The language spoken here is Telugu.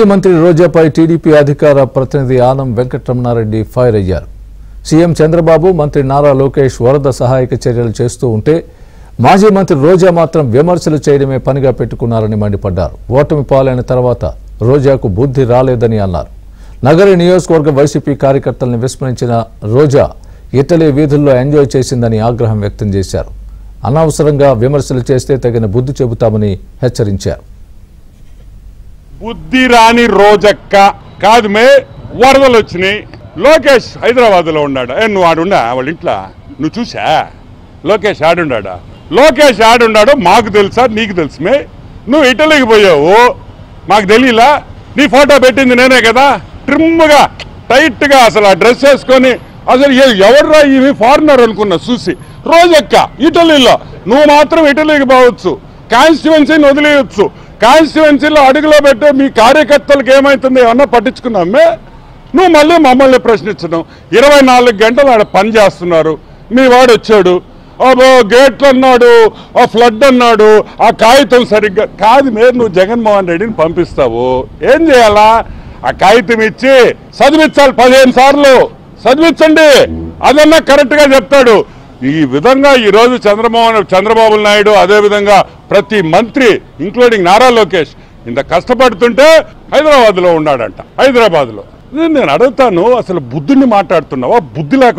మంత్రి రోజాపై టీడీపీ అధికార ప్రతినిధి ఆనం వెంకటరమణారెడ్డి ఫైర్ అయ్యారు. సీఎం చంద్రబాబు మంత్రి నారా లోకేష్ వరద సహాయక చర్యలు చేస్తూ ఉంటే మాజీ మంత్రి రోజా మాత్రం విమర్శలు చేయడమే పనిగా పెట్టుకున్నారని మండిపడ్డారు. ఓటమి పాలైన తర్వాత రోజాకు బుద్ధి రాలేదని అన్నారు. నగరి నియోజకవర్గ వైసీపీ కార్యకర్తలను విస్మరించిన రోజా ఇటలీ వీధుల్లో ఎంజాయ్ చేసిందని ఆగ్రహం వ్యక్తం చేశారు. అనవసరంగా విమర్శలు చేస్తే తగిన బుద్ధి చెబుతామని హెచ్చరించారు. బుద్ధి రాని రోజక్క కాదు మే వరదలు వచ్చినాయి. లోకేష్ హైదరాబాద్ లో ఉన్నాడు. నువ్వు ఆడుండా వాళ్ళ ఇంట్లో నువ్వు చూసా? లోకేష్ ఆడుండా? లోకేష్ ఆడున్నాడు మాకు తెలుసా? నీకు తెలుసు మే. నువ్వు ఇటలీకి పోయావు మాకు తెలియలా? నీ ఫోటో పెట్టింది నేనే కదా. ట్రిమ్గా టైట్ గా అసలు ఆ డ్రెస్ వేసుకొని అసలు ఎవర్రా ఇవి ఫారినర్ అనుకున్నా చూసి. రోజక్క ఇటలీలో నువ్వు మాత్రం ఇటలీకి పోవచ్చు, కాన్స్టిట్యువెన్సీని వదిలేయచ్చు. కాన్స్టిట్యువెన్సీలో అడుగులో పెట్టే మీ కార్యకర్తలకు ఏమవుతుంది ఏమన్నా పట్టించుకున్నామే? నువ్వు మళ్ళీ మమ్మల్ని ప్రశ్నించడం. 24 గంటలు ఆడ పని చేస్తున్నారు. మీ వాడు వచ్చాడు, గేట్లు అన్నాడు, ఆ ఫ్లడ్ అన్నాడు, ఆ కాగితం సరిగ్గా కాదు మీరు. నువ్వు జగన్మోహన్ రెడ్డిని పంపిస్తావు, ఏం చేయాలా? ఆ కాగితం ఇచ్చి చదివించాలి. 15 సార్లు చదివించండి, అదన్నా కరెక్ట్ గా చెప్తాడు. ఈ విధంగా ఈరోజు చంద్రబాబు నాయుడు అదేవిధంగా ప్రతి మంత్రి ఇంక్లూడింగ్ నారా లోకేష్ ఇంత కష్టపడుతుంటే హైదరాబాద్ లో ఉన్నాడంట. హైదరాబాద్ లో నేను అడుగుతాను, అసలు బుద్ధిని మాట్లాడుతున్నావా? బుద్ధి లేక